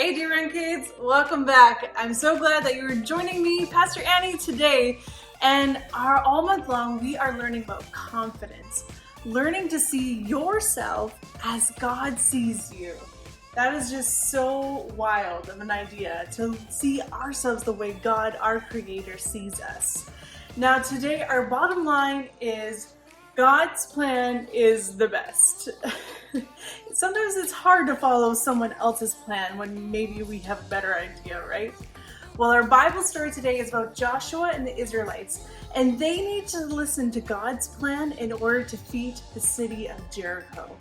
Hey dear Run Kids, welcome back. I'm so glad that you're joining me, Pastor Annie, today. And all month long, we are learning about confidence, learning to see yourself as God sees you. That is just so wild of an idea, to see ourselves the way God, our Creator, sees us. Now today, our bottom line is God's plan is the best. Sometimes it's hard to follow someone else's plan when maybe we have a better idea, right? Well, our Bible story today is about Joshua and the Israelites, and they need to listen to God's plan in order to defeat the city of Jericho.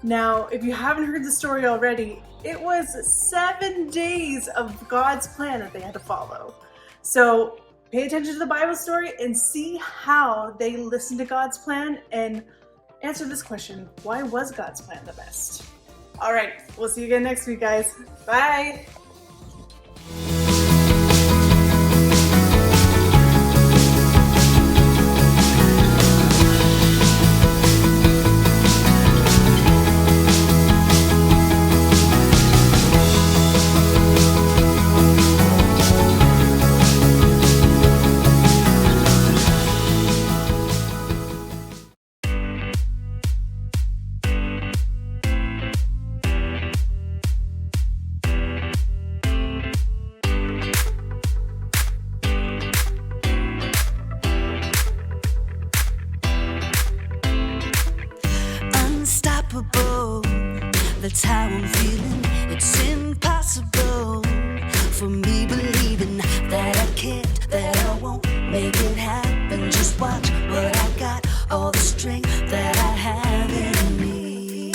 Now, if you haven't heard the story already, it was 7 days of God's plan that they had to follow. So pay attention to the Bible story and see how they listened to God's plan and answer this question: why was God's plan the best? All right, we'll see you again next week, guys. Bye. That's how I'm feeling. It's impossible for me believing that I can't, that I won't make it happen. Just watch what I got, all the strength that I have in me.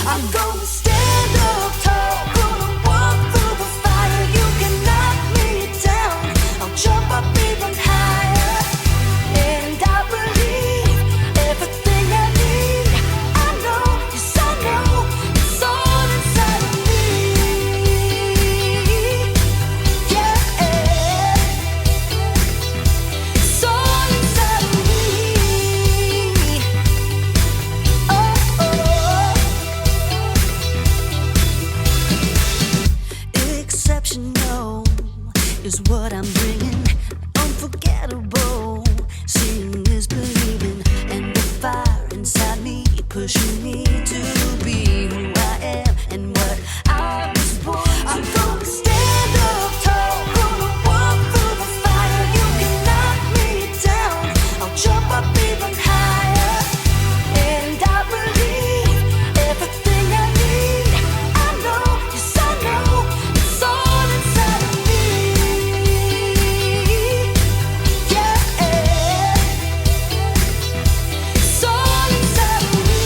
I'm gonna stand up tall, gonna walk through the fire. You can knock me down, I'll jump up even higher. And I believe everything I need. Yes, I know, it's all inside of me. Yeah, it's all inside of me. Exceptional is what I'm bringing. Unforgettable, seeing is believing, and the fire inside me pushing me to be who I am and what I was born to. I'm gonna stand up tall, gonna walk through the fire. You can knock me down, I'll jump up even higher. And I believe everything I need. I know, yes I know, it's all inside of me. Yeah, it's all inside of me.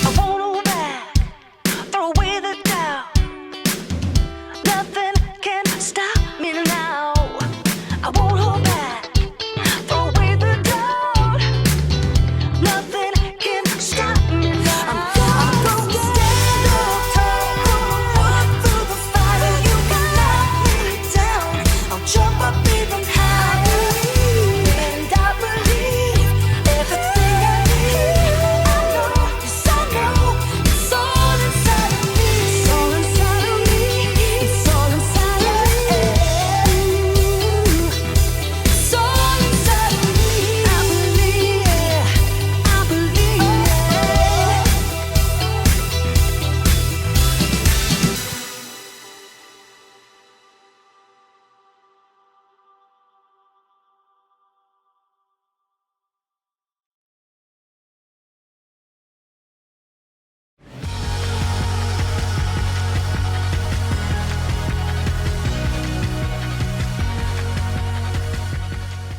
I won't hold back, throw away the doubt. Nothing can stop me now. I won't hold back, throw away the doubt. Nothing can stop me now. I'm gonna stand up tall, gonna walk through the fire. You can knock me down, I'll jump up even higher. And I believe everything I need. I know, yes I know, it's all inside of me. It's all inside of me. It's all inside of me. It's all inside of me. I believe it. I believe it.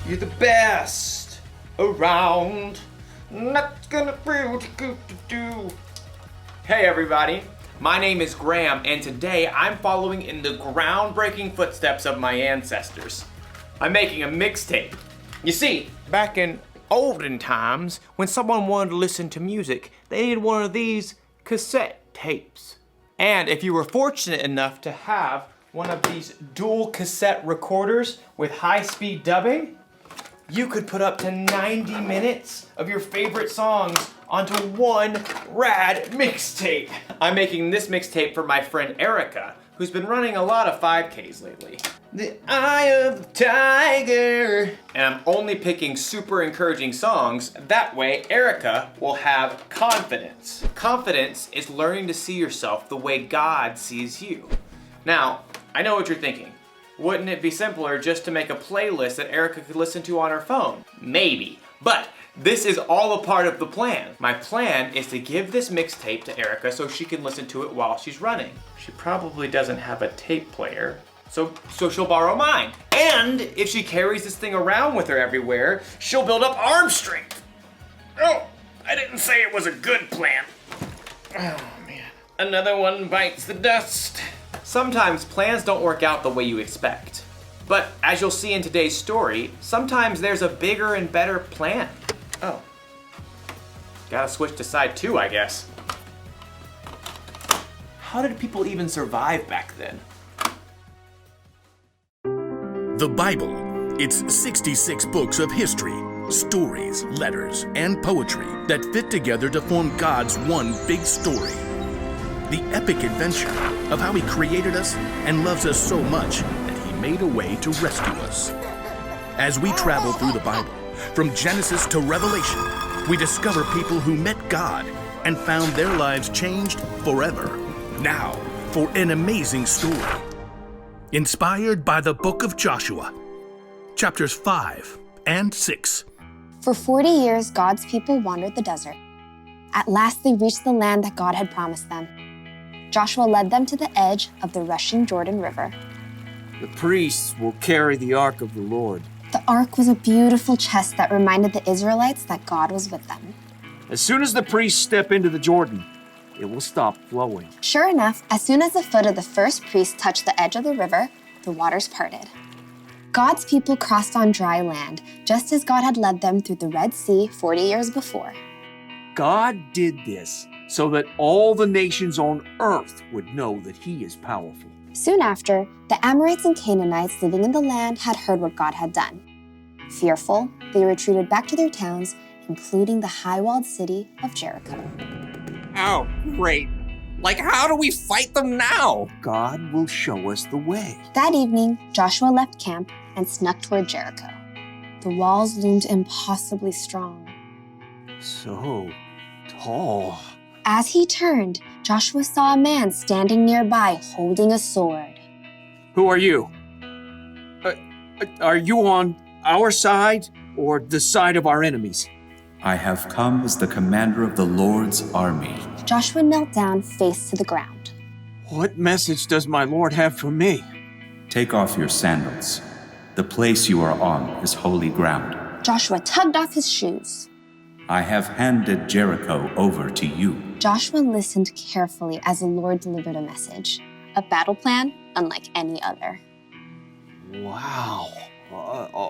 You're the best around. Not gonna feel too good to do. Hey everybody, my name is Graham, and today I'm following in the groundbreaking footsteps of my ancestors. I'm making a mixtape. You see, back in olden times, when someone wanted to listen to music, they needed one of these cassette tapes. And if you were fortunate enough to have one of these dual cassette recorders with high-speed dubbing, you could put up to 90 minutes of your favorite songs onto one rad mixtape. I'm making this mixtape for my friend Erica, who's been running a lot of 5Ks lately. The Eye of the Tiger. And I'm only picking super encouraging songs. That way, Erica will have confidence. Confidence is learning to see yourself the way God sees you. Now, I know what you're thinking. Wouldn't it be simpler just to make a playlist that Erica could listen to on her phone? Maybe, but this is all a part of the plan. My plan is to give this mixtape to Erica so she can listen to it while she's running. She probably doesn't have a tape player, so she'll borrow mine. And if she carries this thing around with her everywhere, she'll build up arm strength. Oh, I didn't say it was a good plan. Oh man, another one bites the dust. Sometimes plans don't work out the way you expect. But as you'll see in today's story, sometimes there's a bigger and better plan. Oh. Gotta switch to side 2, I guess. How did people even survive back then? The Bible. It's 66 books of history, stories, letters, and poetry that fit together to form God's one big story. The epic adventure of how He created us and loves us so much that He made a way to rescue us. As we travel through the Bible, from Genesis to Revelation, we discover people who met God and found their lives changed forever. Now, for an amazing story. Inspired by the book of Joshua, chapters 5 and 6. For 40 years, God's people wandered the desert. At last, they reached the land that God had promised them. Joshua led them to the edge of the rushing Jordan River. The priests will carry the ark of the Lord. The ark was a beautiful chest that reminded the Israelites that God was with them. As soon as the priests step into the Jordan, it will stop flowing. Sure enough, as soon as the foot of the first priest touched the edge of the river, the waters parted. God's people crossed on dry land, just as God had led them through the Red Sea 40 years before. God did this so that all the nations on earth would know that He is powerful. Soon after, the Amorites and Canaanites living in the land had heard what God had done. Fearful, they retreated back to their towns, including the high-walled city of Jericho. Oh, great. Like, how do we fight them now? God will show us the way. That evening, Joshua left camp and snuck toward Jericho. The walls loomed impossibly strong. So tall. As he turned, Joshua saw a man standing nearby holding a sword. Who are you? Are you on our side or the side of our enemies? I have come as the commander of the Lord's army. Joshua knelt down, face to the ground. What message does my Lord have for me? Take off your sandals. The place you are on is holy ground. Joshua tugged off his shoes. I have handed Jericho over to you. Joshua listened carefully as the Lord delivered a message, a battle plan unlike any other. Wow.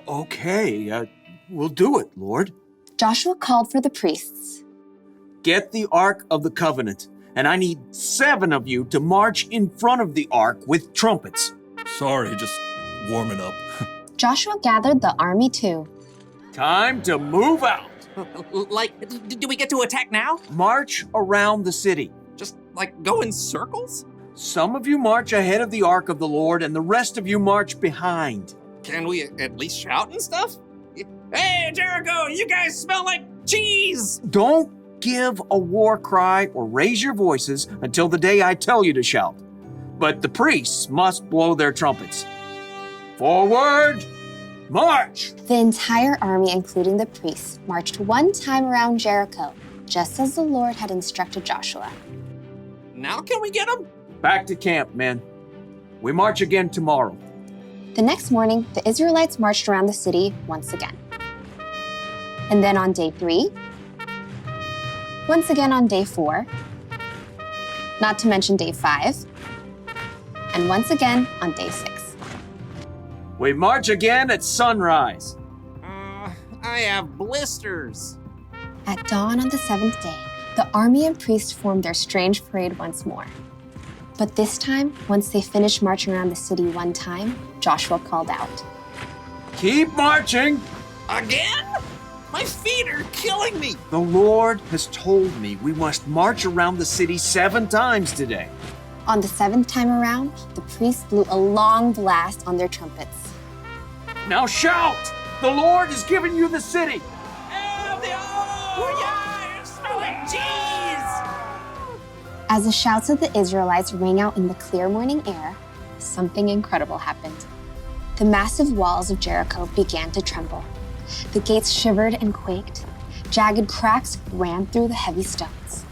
Okay, we'll do it, Lord. Joshua called for the priests. Get the Ark of the Covenant, and I need 7 of you to march in front of the Ark with trumpets. Sorry, just warming up. Joshua gathered the army too. Time to move out. Like, do we get to attack now? March around the city. Just, like, go in circles? Some of you march ahead of the Ark of the Lord, and the rest of you march behind. Can we at least shout and stuff? Hey, Jericho, you guys smell like cheese! Don't give a war cry or raise your voices until the day I tell you to shout. But the priests must blow their trumpets. Forward, march! The entire army, including the priests, marched one time around Jericho, just as the Lord had instructed Joshua. Now can we get them? Back to camp, men. We march again tomorrow. The next morning, the Israelites marched around the city once again. And then on day 3, once again on day 4, not to mention day 5, and once again on day 6. We march again at sunrise. I have blisters. At dawn on the 7th day, the army and priests formed their strange parade once more. But this time, once they finished marching around the city one time, Joshua called out, Keep marching. Again? My feet are killing me. The Lord has told me we must march around the city 7 times today. On the 7th time around, the priests blew a long blast on their trumpets. Now shout! The Lord has given you the city. Oh yeah, you're smelling cheese. As the shouts of the Israelites rang out in the clear morning air, something incredible happened. The massive walls of Jericho began to tremble. The gates shivered and quaked. Jagged cracks ran through the heavy stones.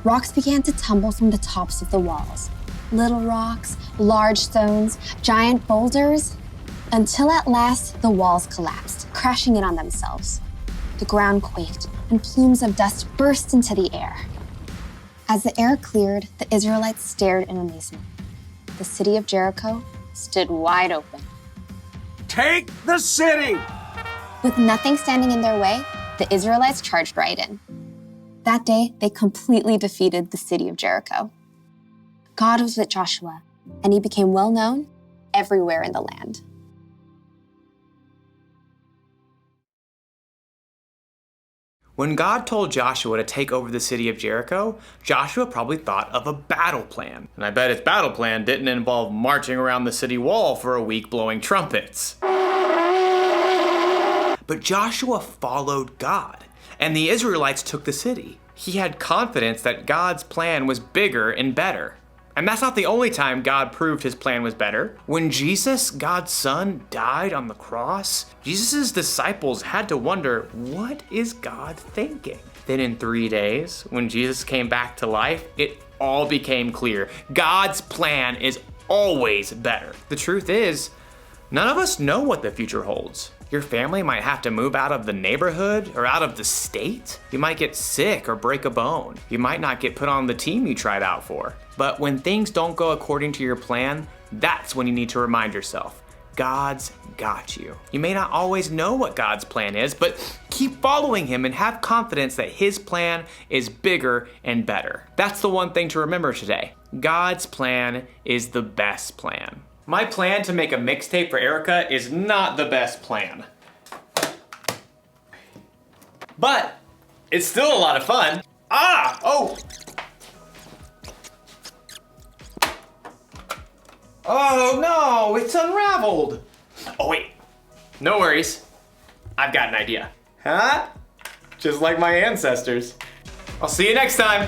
Rocks began to tumble from the tops of the walls. Little rocks, large stones, giant boulders, until at last the walls collapsed, crashing in on themselves. The ground quaked, and plumes of dust burst into the air. As the air cleared, the Israelites stared in amazement. The city of Jericho stood wide open. Take the city! With nothing standing in their way, the Israelites charged right in. That day, they completely defeated the city of Jericho. God was with Joshua, and he became well known everywhere in the land. When God told Joshua to take over the city of Jericho, Joshua probably thought of a battle plan. And I bet his battle plan didn't involve marching around the city wall for a week blowing trumpets. But Joshua followed God, and the Israelites took the city. He had confidence that God's plan was bigger and better. And that's not the only time God proved his plan was better. When Jesus, God's son, died on the cross, Jesus' disciples had to wonder, what is God thinking? Then in 3 days, when Jesus came back to life, it all became clear. God's plan is always better. The truth is, none of us know what the future holds. Your family might have to move out of the neighborhood or out of the state. You might get sick or break a bone. You might not get put on the team you tried out for. But when things don't go according to your plan, that's when you need to remind yourself, God's got you. You may not always know what God's plan is, but keep following him and have confidence that his plan is bigger and better. That's the one thing to remember today. God's plan is the best plan. My plan to make a mixtape for Erica is not the best plan. But it's still a lot of fun. Oh no, it's unraveled. Oh wait, no worries. I've got an idea. Huh? Just like my ancestors. I'll see you next time.